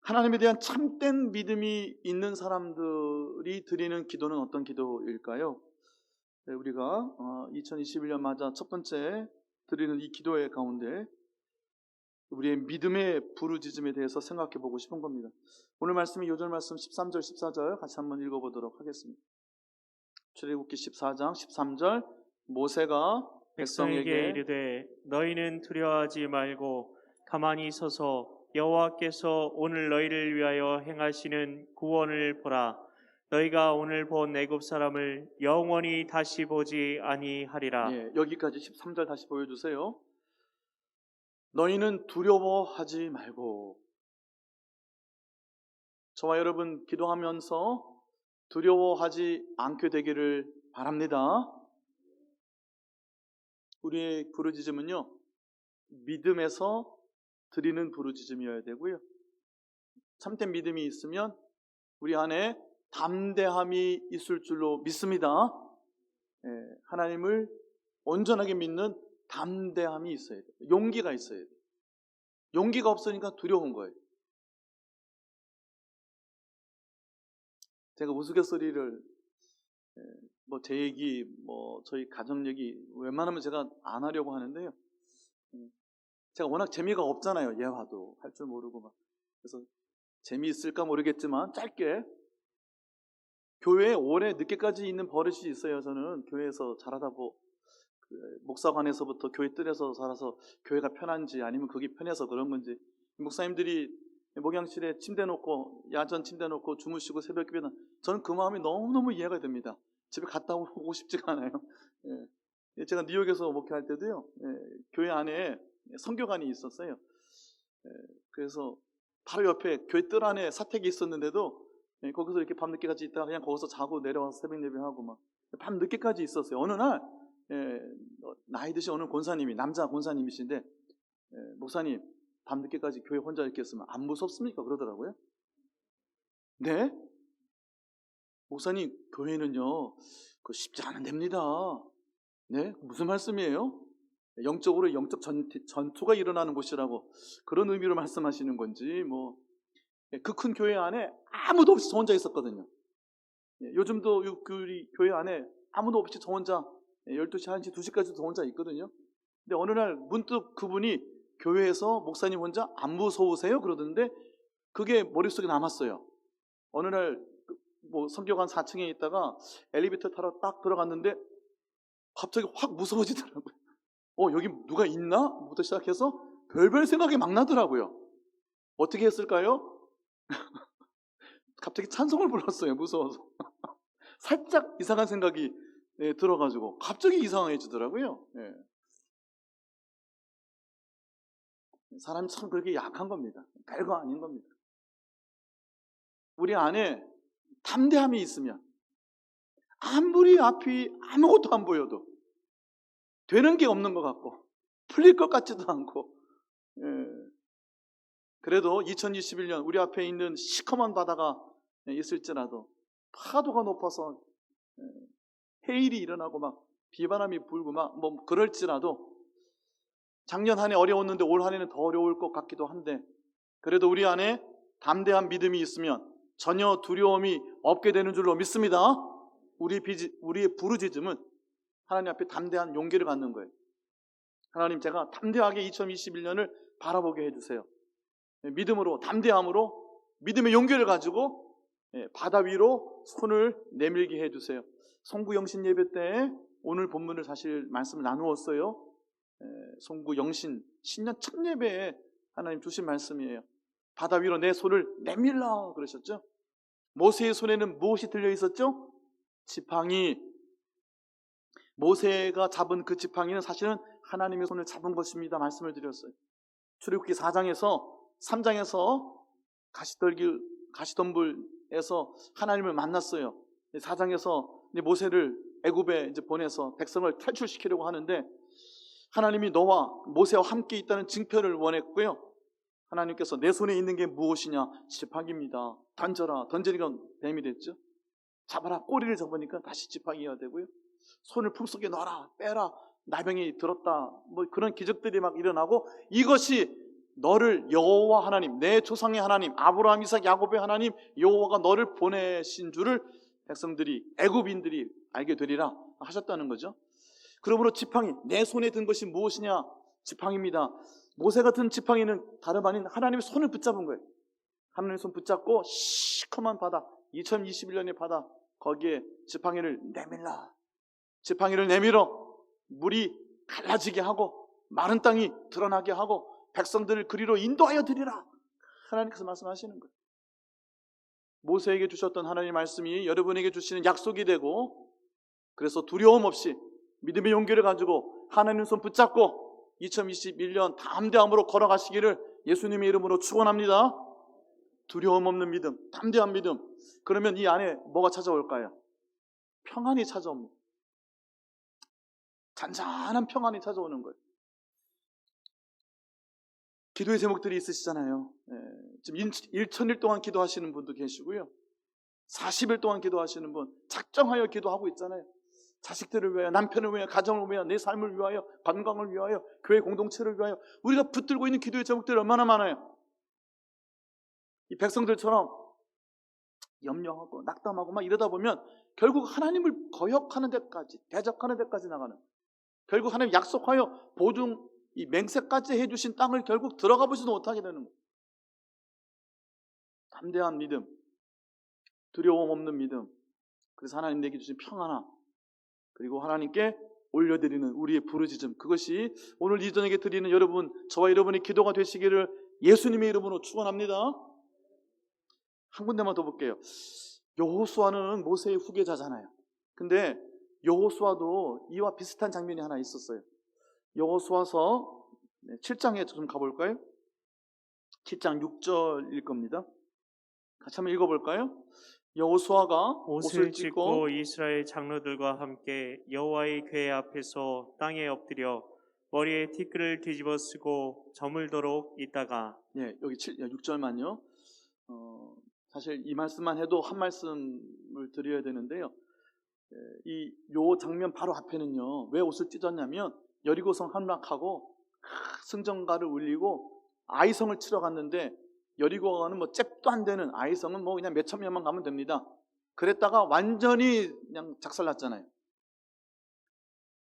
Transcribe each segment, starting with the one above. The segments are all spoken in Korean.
하나님에 대한 참된 믿음이 있는 사람들이 드리는 기도는 어떤 기도일까요? 네, 우리가 2021년 맞아 첫 번째 드리는 이 기도의 가운데 우리의 믿음의 부르짖음에 대해서 생각해 보고 싶은 겁니다. 오늘 말씀이 요절 말씀 13절 14절 같이 한번 읽어보도록 하겠습니다. 출애굽기 14장 13절 모세가 백성에게 백성에게 이르되 너희는 두려워하지 말고 가만히 서서 여호와께서 오늘 너희를 위하여 행하시는 구원을 보라. 너희가 오늘 본 애굽 사람을 영원히 다시 보지 아니하리라. 여기까지 13절 다시 보여주세요. 너희는 두려워하지 말고. 저와 여러분 기도하면서 두려워하지 않게 되기를 바랍니다. 우리의 부르짖음은요, 믿음에서 드리는 부르짖음이어야 되고요, 참된 믿음이 있으면 우리 안에 담대함이 있을 줄로 믿습니다. 하나님을 온전하게 믿는 담대함이 있어야 돼요. 용기가 있어야 돼요. 용기가 없으니까 두려운 거예요. 제가 우스갯소리를 제 얘기, 저희 가정 얘기 웬만하면 제가 안 하려고 하는데요. 제가 워낙 재미가 없잖아요. 예화도 할 줄 모르고 막. 그래서 재미있을까 모르겠지만 짧게, 교회에 오래 늦게까지 있는 버릇이 있어요. 저는 교회에서 자라다 목사관에서부터 교회 뜰에서 살아서 교회가 편한지 아니면 그게 편해서 그런 건지, 목사님들이 목양실에 침대 놓고 야전 침대 놓고 주무시고 새벽 기도는 저는 그 마음이 너무너무 이해가 됩니다. 집에 갔다 오고 싶지가 않아요. 제가 뉴욕에서 목회할 때도요, 교회 안에 선교관이 있었어요. 그래서 바로 옆에 교회 뜰 안에 사택이 있었는데도 거기서 이렇게 밤늦게까지 있다가 그냥 거기서 자고 내려와서 새벽 예배하고 막 밤늦게까지 있었어요. 어느 날 나이 드신 어느 권사님이, 남자 권사님이신데, 목사님 밤늦게까지 교회 혼자 이렇게 있으면 안 무섭습니까? 그러더라고요. 네? 목사님, 교회는요 쉽지 않은 데입니다. 네? 무슨 말씀이에요? 영적으로 영적 전투가 일어나는 곳이라고 그런 의미로 말씀하시는 건지, 그 큰 교회 안에 아무도 없이 저 혼자 있었거든요. 요즘도 우리 교회 안에 아무도 없이 저 혼자 12시, 1시, 2시까지 저 혼자 있거든요. 근데 어느 날 문득 그분이 교회에서 목사님 혼자 안 무서우세요? 그러던데 그게 머릿속에 남았어요. 어느 날 선교관 4층에 있다가 엘리베이터 타러 딱 들어갔는데 갑자기 확 무서워지더라고요. 여기 누가 있나? 부터 시작해서 별별 생각이 막 나더라고요. 어떻게 했을까요? 갑자기 찬송을 불렀어요. 무서워서. 살짝 이상한 생각이 들어가지고 갑자기 이상해지더라고요. 사람이 참 그렇게 약한 겁니다. 별거 아닌 겁니다. 우리 안에 담대함이 있으면 아무리 앞이 아무것도 안 보여도 되는 게 없는 것 같고 풀릴 것 같지도 않고, 그래도 2021년 우리 앞에 있는 시커먼 바다가 있을지라도, 파도가 높아서 해일이 일어나고 막 비바람이 불고 막 그럴지라도, 작년 한 해 어려웠는데 올 한 해는 더 어려울 것 같기도 한데, 그래도 우리 안에 담대한 믿음이 있으면 전혀 두려움이 없게 되는 줄로 믿습니다. 우리의 부르짖음은 하나님 앞에 담대한 용기를 갖는 거예요. 하나님, 제가 담대하게 2021년을 바라보게 해주세요. 믿음으로, 담대함으로, 믿음의 용기를 가지고 바다 위로 손을 내밀게 해주세요. 송구 영신 예배 때 오늘 본문을 사실 말씀을 나누었어요. 송구 영신 신년 첫 예배에 하나님 주신 말씀이에요. 바다 위로 내 손을 내밀라 그러셨죠. 모세의 손에는 무엇이 들려 있었죠? 지팡이. 모세가 잡은 그 지팡이는 사실은 하나님의 손을 잡은 것입니다. 말씀을 드렸어요. 출애굽기 3장에서 가시덤불에서 하나님을 만났어요. 4장에서 모세를 애굽에 이제 보내서 백성을 탈출시키려고 하는데, 하나님이 너와 모세와 함께 있다는 증표를 원했고요. 하나님께서 내 손에 있는 게 무엇이냐? 지팡이입니다. 던져라. 던지니까 뱀이 됐죠. 잡아라. 꼬리를 잡으니까 다시 지팡이가 되고요. 손을 품속에 넣어라. 빼라. 나병이 들었다. 그런 기적들이 막 일어나고, 이것이 너를 여호와 하나님, 내 조상의 하나님, 아브라함, 이삭, 야곱의 하나님 여호와가 너를 보내신 줄을 백성들이, 애굽인들이 알게 되리라 하셨다는 거죠. 그러므로 지팡이, 내 손에 든 것이 무엇이냐? 지팡이입니다. 모세가 든 지팡이는 다름 아닌 하나님의 손을 붙잡은 거예요. 하나님의 손 붙잡고 시커먼 바다, 2021년의 바다, 거기에 지팡이를 내밀라. 지팡이를 내밀어 물이 갈라지게 하고 마른 땅이 드러나게 하고 백성들을 그리로 인도하여 드리라. 하나님께서 말씀하시는 거예요. 모세에게 주셨던 하나님의 말씀이 여러분에게 주시는 약속이 되고, 그래서 두려움 없이 믿음의 용기를 가지고 하나님의 손 붙잡고 2021년 담대함으로 걸어가시기를 예수님의 이름으로 축원합니다. 두려움 없는 믿음, 담대한 믿음. 그러면 이 안에 뭐가 찾아올까요? 평안이 찾아옵니다. 잔잔한 평안이 찾아오는 거예요. 기도의 제목들이 있으시잖아요. 지금 1,000일 동안 기도하시는 분도 계시고요. 40일 동안 기도하시는 분, 작정하여 기도하고 있잖아요. 자식들을 위하여, 남편을 위하여, 가정을 위하여, 내 삶을 위하여, 건강을 위하여, 교회 공동체를 위하여 우리가 붙들고 있는 기도의 제목들이 얼마나 많아요. 이 백성들처럼 염려하고 낙담하고 막 이러다 보면 결국 하나님을 거역하는 데까지, 대적하는 데까지 나가는, 결국 하나님 약속하여 보증 이 맹세까지 해주신 땅을 결국 들어가 보지도 못하게 되는 거예요. 담대한 믿음, 두려움 없는 믿음, 그래서 하나님 내게 주신 평안함, 그리고 하나님께 올려드리는 우리의 부르짖음, 그것이 오늘 이 저녁에 드리는 여러분, 저와 여러분의 기도가 되시기를 예수님의 이름으로 축원합니다. 한 군데만 더 볼게요. 여호수아는 모세의 후계자잖아요. 근데 여호수아도 이와 비슷한 장면이 하나 있었어요. 여호수아서 7장에 좀 가볼까요? 7장 6절일 겁니다. 같이 한번 읽어볼까요? 여호수아가 옷을 찢고 이스라엘 장로들과 함께 여호와의 궤 앞에서 땅에 엎드려 머리에 티끌을 뒤집어 쓰고 저물도록 있다가. 여기 6절만요. 사실 이 말씀만 해도 한 말씀을 드려야 되는데요. 요 장면 바로 앞에는요, 왜 옷을 찢었냐면 여리고성 함락하고 승전가를 울리고 아이성을 치러 갔는데, 여리고가는 뭐 잽도 안 되는, 아이성은 뭐 그냥 몇천 명만 가면 됩니다. 그랬다가 완전히 그냥 작살났잖아요.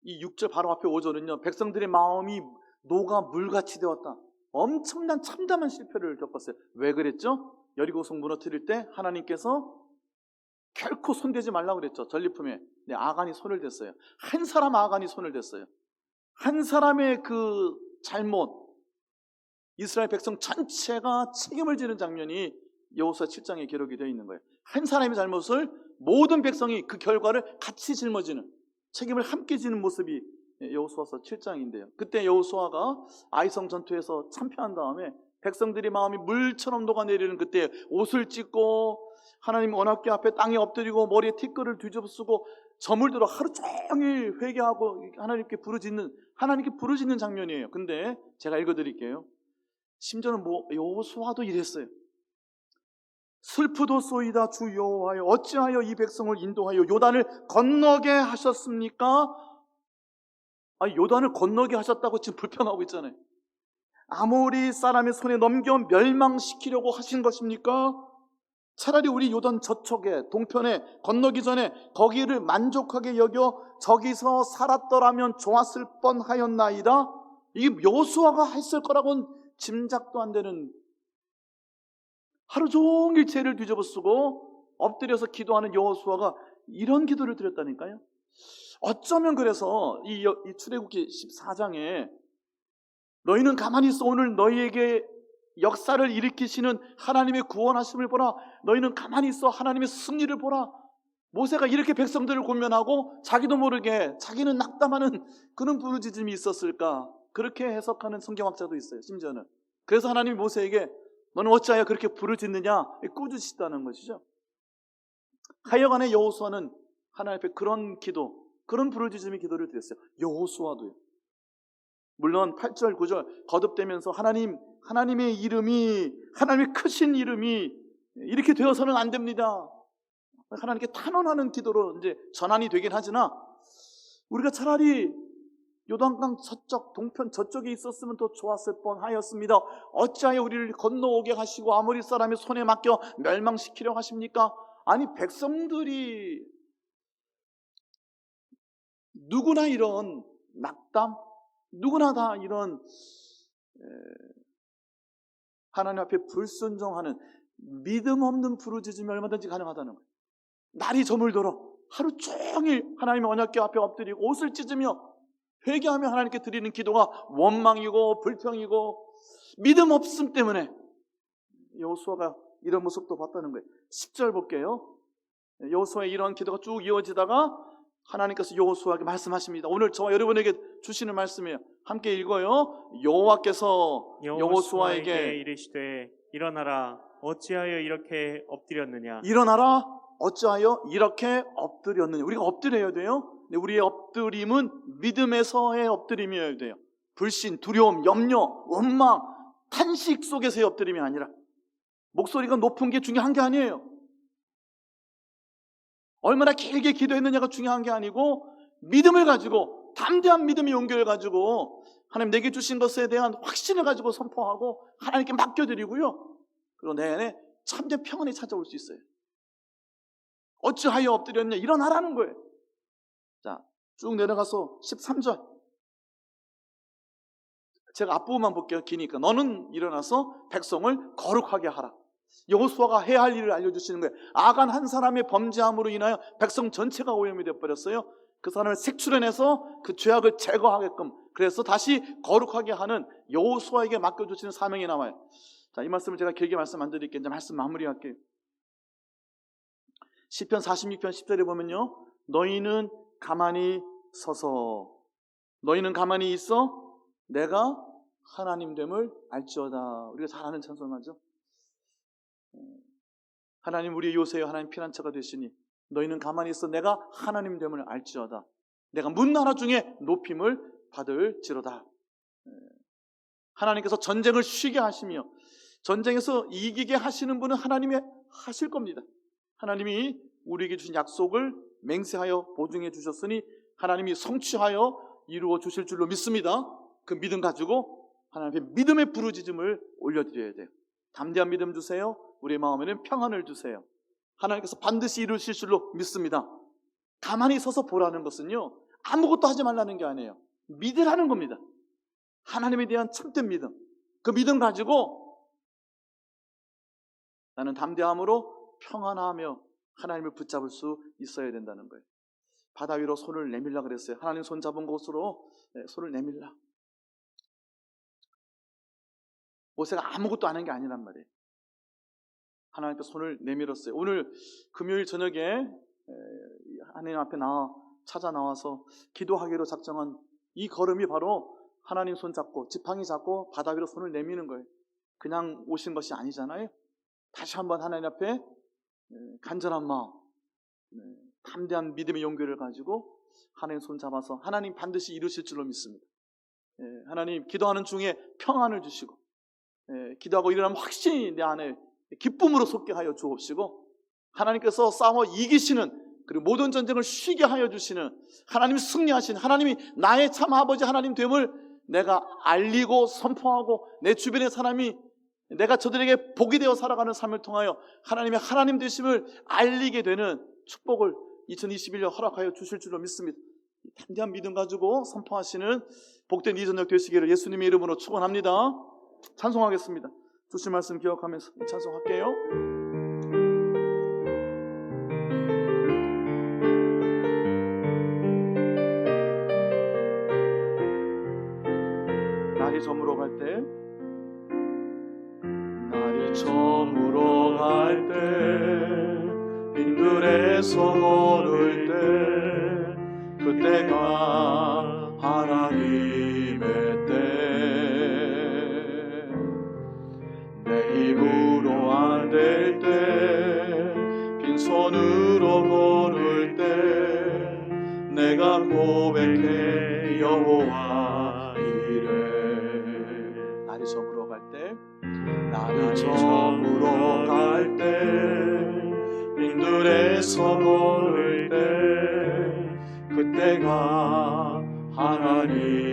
이 6절 바로 앞에 5절은요, 백성들의 마음이 녹아 물같이 되었다. 엄청난 참담한 실패를 겪었어요. 왜 그랬죠? 여리고성 무너뜨릴 때 하나님께서 결코 손대지 말라고 그랬죠. 전리품에 아간이 손을 댔어요. 한 사람 아간이 손을 댔어요. 한 사람의 그 잘못, 이스라엘 백성 전체가 책임을 지는 장면이 여호수아 7장에 기록이 되어 있는 거예요. 한 사람의 잘못을 모든 백성이 그 결과를 같이 짊어지는, 책임을 함께 지는 모습이 여호수아서 7장인데요. 그때 여호수아가 아이성 전투에서 참패한 다음에 백성들이 마음이 물처럼 녹아내리는 그때 옷을 찢고 하나님 언약궤 앞에 땅에 엎드리고 머리에 티끌을 뒤집어 쓰고 저물도록 하루 종일 회개하고 하나님께 부르짖는 장면이에요. 근데 제가 읽어드릴게요. 심지어는 여호수아도 이랬어요. 슬프도소이다 주 여호와여, 어찌하여 이 백성을 인도하여 요단을 건너게 하셨습니까? 요단을 건너게 하셨다고 지금 불평하고 있잖아요. 아모리 사람의 손에 넘겨 멸망시키려고 하신 것입니까? 차라리 우리 요단 저쪽에 동편에 건너기 전에 거기를 만족하게 여겨 저기서 살았더라면 좋았을 뻔하였나이다. 이게 여호수아가 했을 거라고는 짐작도 안 되는, 하루 종일 죄를 뒤집어 쓰고 엎드려서 기도하는 여호수아가 이런 기도를 드렸다니까요. 어쩌면 그래서 이 출애굽기 14장에 너희는 가만히 있어, 오늘 너희에게 역사를 일으키시는 하나님의 구원하심을 보라, 너희는 가만히 있어 하나님의 승리를 보라. 모세가 이렇게 백성들을 권면하고 자기도 모르게 자기는 낙담하는 그런 부르짖음이 있었을까, 그렇게 해석하는 성경학자도 있어요. 심지어는 그래서 하나님이 모세에게 너는 어찌하여 그렇게 부르짖느냐 꾸짖으시다는 것이죠. 하여간에 여호수아는 하나님 앞에 그런 기도, 그런 부르짖음의 기도를 드렸어요. 여호수아도요. 물론 8절 9절 거듭되면서 하나님의 이름이, 하나님의 크신 이름이 이렇게 되어서는 안 됩니다, 하나님께 탄원하는 기도로 이제 전환이 되긴 하지만, 우리가 차라리 요단강 서쪽 동편 저쪽에 있었으면 더 좋았을 뻔하였습니다. 어찌하여 우리를 건너오게 하시고 아모리 사람의 손에 맡겨 멸망시키려 하십니까? 아니, 백성들이 누구나 이런 낙담, 누구나 다 이런 하나님 앞에 불순종하는 믿음 없는 부르짖음이 얼마든지 가능하다는 거예요. 날이 저물도록 하루 종일 하나님의 언약궤 앞에 엎드리고 옷을 찢으며 회개하며 하나님께 드리는 기도가 원망이고 불평이고 믿음 없음 때문에 여호수아가 이런 모습도 봤다는 거예요. 10절 볼게요. 여호수아의 이러한 기도가 쭉 이어지다가 하나님께서 여호수아에게 말씀하십니다. 오늘 저와 여러분에게 주시는 말씀이에요. 함께 읽어요. 여호와께서 여호수아에게 이르시되 일어나라 어찌하여 이렇게 엎드렸느냐. 일어나라 어찌하여 이렇게 엎드렸느냐. 우리가 엎드려야 돼요. 근데 우리의 엎드림은 믿음에서의 엎드림이어야 돼요. 불신, 두려움, 염려, 원망, 탄식 속에서의 엎드림이 아니라 목소리가 높은 게 중요한 게 아니에요. 얼마나 길게 기도했느냐가 중요한 게 아니고 믿음을 가지고 담대한 믿음의 용기를 가지고 하나님 내게 주신 것에 대한 확신을 가지고 선포하고 하나님께 맡겨드리고요. 그리고 내내 참된 평안이 찾아올 수 있어요. 어찌하여 엎드렸냐? 일어나라는 거예요. 자, 쭉 내려가서 13절. 제가 앞부분만 볼게요. 기니까. 너는 일어나서 백성을 거룩하게 하라. 여호수아가 해야 할 일을 알려주시는 거예요. 아간 한 사람의 범죄함으로 인하여 백성 전체가 오염이 되어버렸어요. 그 사람을 색출해내서 그 죄악을 제거하게끔, 그래서 다시 거룩하게 하는 여호수아에게 맡겨주시는 사명이 나와요. 자, 이 말씀을 제가 길게 말씀 안 드릴게요. 이제 말씀 마무리할게요. 시편 46편 10절에 보면요, 너희는 가만히 서서, 너희는 가만히 있어 내가 하나님 됨을 알지어다. 우리가 잘 아는 찬송하죠. 하나님 우리의 요새여 하나님 피난처가 되시니 너희는 가만히 있어 내가 하나님 됨을 알지어다. 내가 문나라 중에 높임을 받을지로다. 하나님께서 전쟁을 쉬게 하시며 전쟁에서 이기게 하시는 분은 하나님이 하실 겁니다. 하나님이 우리에게 주신 약속을 맹세하여 보증해 주셨으니 하나님이 성취하여 이루어 주실 줄로 믿습니다. 그 믿음 가지고 하나님 앞에 믿음의 부르짖음을 올려드려야 돼요. 담대한 믿음 주세요. 우리의 마음에는 평안을 주세요. 하나님께서 반드시 이루실 줄로 믿습니다. 가만히 서서 보라는 것은요, 아무것도 하지 말라는 게 아니에요. 믿으라는 겁니다. 하나님에 대한 참된 믿음. 그 믿음 가지고 나는 담대함으로 평안하며 하나님을 붙잡을 수 있어야 된다는 거예요. 바다 위로 손을 내밀라 그랬어요. 하나님 손 잡은 곳으로 손을 내밀라. 모세가 아무것도 안 한 게 아니란 말이에요. 하나님께 손을 내밀었어요. 오늘 금요일 저녁에 하나님 앞에 찾아 나와서 기도하기로 작정한 이 걸음이 바로 하나님 손 잡고 지팡이 잡고 바다 위로 손을 내미는 거예요. 그냥 오신 것이 아니잖아요. 다시 한번 하나님 앞에 간절한 마음, 담대한 믿음의 용기를 가지고 하나님 손 잡아서 하나님 반드시 이루실 줄로 믿습니다. 하나님 기도하는 중에 평안을 주시고 기도하고 일어나면 확신이 내 안에 기쁨으로 솟게 하여 주옵시고 하나님께서 싸워 이기시는 그리고 모든 전쟁을 쉬게 하여 주시는 하나님이 승리하신 하나님이 나의 참 아버지 하나님 됨을 내가 알리고 선포하고 내 주변의 사람이 내가 저들에게 복이 되어 살아가는 삶을 통하여 하나님의 하나님 되심을 알리게 되는 축복을 2021년 허락하여 주실 줄로 믿습니다. 담대한 믿음 가지고 선포하시는 복된 이 저녁 되시기를 예수님의 이름으로 축원합니다. 찬송하겠습니다. 주신 말씀 기억하면서 찬송할게요. 날이 저물어 갈 때, 날이 저물어 갈 때, 빈들에서 걸을 때, 그때가 하나님의 때. 내 힘으로 안 될 때, 빈손으로 걸을 때, 내가 고백해 여호와 이래. 날이 저물어 갈 때, 날이 저물어 갈 때, 빈들에서 걸을 때, 그때가 하나님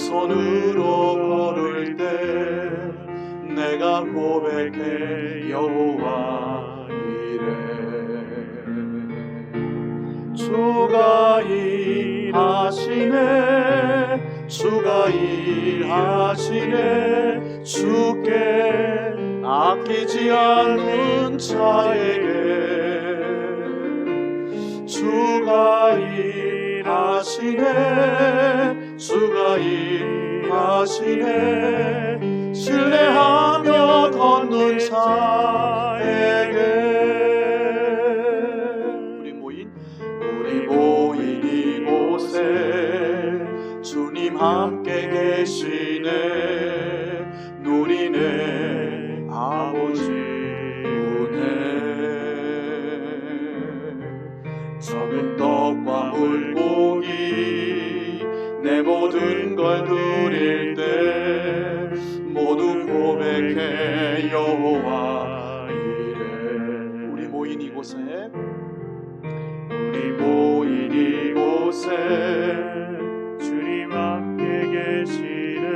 손으로 걸을 때 내가 고백해 여호와 이래. 주가 일하시네, 주가 일하시네, 주께 아끼지 않는 자에게. 주가 일하시네, 주가 일하시네, 신뢰하며 걷는 자에게. 우리 모인 이곳에 주님 함께 계시네. 누리네 아버지 은혜. 적은 떡과 물고기 내 모든 걸 드릴 때 모두 고백해 여호와 이래. 우리 모인 이곳에 주님 함께 계시네.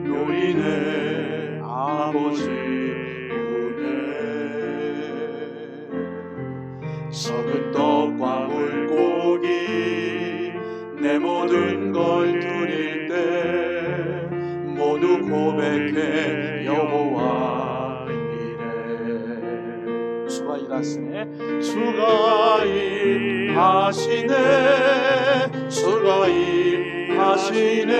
누리네 아버지 은혜. 적은 떡과 물고기 내 모든 걸 드릴 때 모두 고백해 여호와 이래. 주가 일하시네, 주가 일하시네, 주가 일하시네,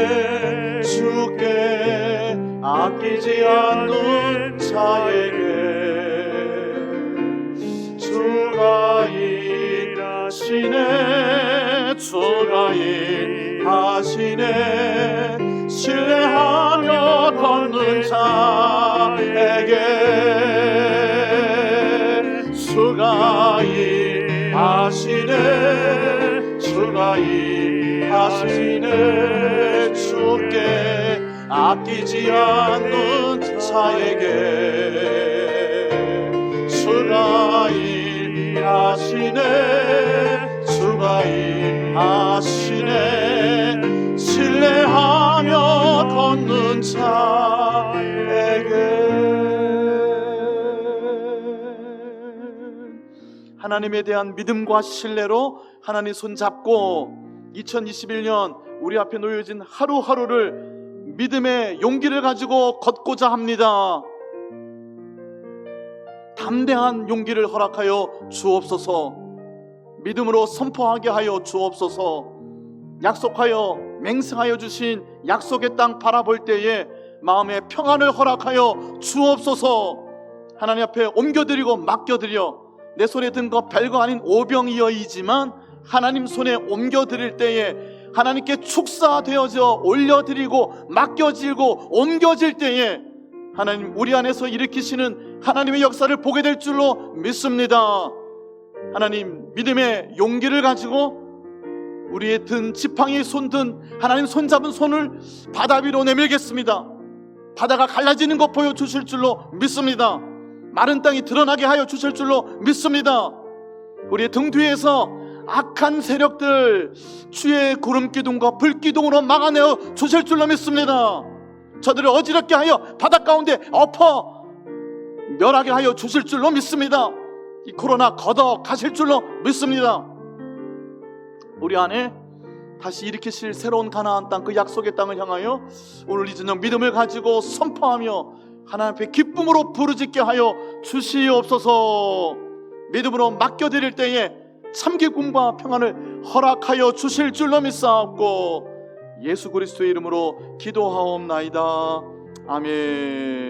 주께 아끼지 않는 자에게. 주가 일하시네, 주가 일하시네, 신뢰하며 걷는 자에게. 주가 일하시네, 주가 일하시네, 주께 아끼지 않는 자에게. 주가 일하시네, 주가 일하시네, 신뢰하며 걷는 자에게. 하나님에 대한 믿음과 신뢰로 하나님 손잡고 2021년 우리 앞에 놓여진 하루하루를 믿음의 용기를 가지고 걷고자 합니다. 담대한 용기를 허락하여 주옵소서. 믿음으로 선포하게 하여 주옵소서. 약속하여 맹세하여 주신 약속의 땅 바라볼 때에 마음의 평안을 허락하여 주옵소서. 하나님 앞에 옮겨드리고 맡겨드려 내 손에 든 거 별거 아닌 오병이어이지만 하나님 손에 옮겨드릴 때에 하나님께 축사되어져 올려드리고 맡겨지고 옮겨질 때에 하나님 우리 안에서 일으키시는 하나님의 역사를 보게 될 줄로 믿습니다. 하나님 믿음의 용기를 가지고 우리의 든 지팡이 손든 하나님 손잡은 손을 바다 위로 내밀겠습니다. 바다가 갈라지는 것 보여주실 줄로 믿습니다. 마른 땅이 드러나게 하여 주실 줄로 믿습니다. 우리의 등 뒤에서 악한 세력들 주의 구름기둥과 불기둥으로 막아내어 주실 줄로 믿습니다. 저들을 어지럽게 하여 바다 가운데 엎어 멸하게 하여 주실 줄로 믿습니다. 이 코로나 걷어 가실 줄로 믿습니다. 우리 안에 다시 일으키실 새로운 가나안 땅, 그 약속의 땅을 향하여 오늘 이 저녁 믿음을 가지고 선포하며 하나님 앞에 기쁨으로 부르짖게 하여 주시옵소서. 믿음으로 맡겨드릴 때에 참기쁨과 평안을 허락하여 주실 줄로 믿사옵고 예수 그리스도의 이름으로 기도하옵나이다. 아멘.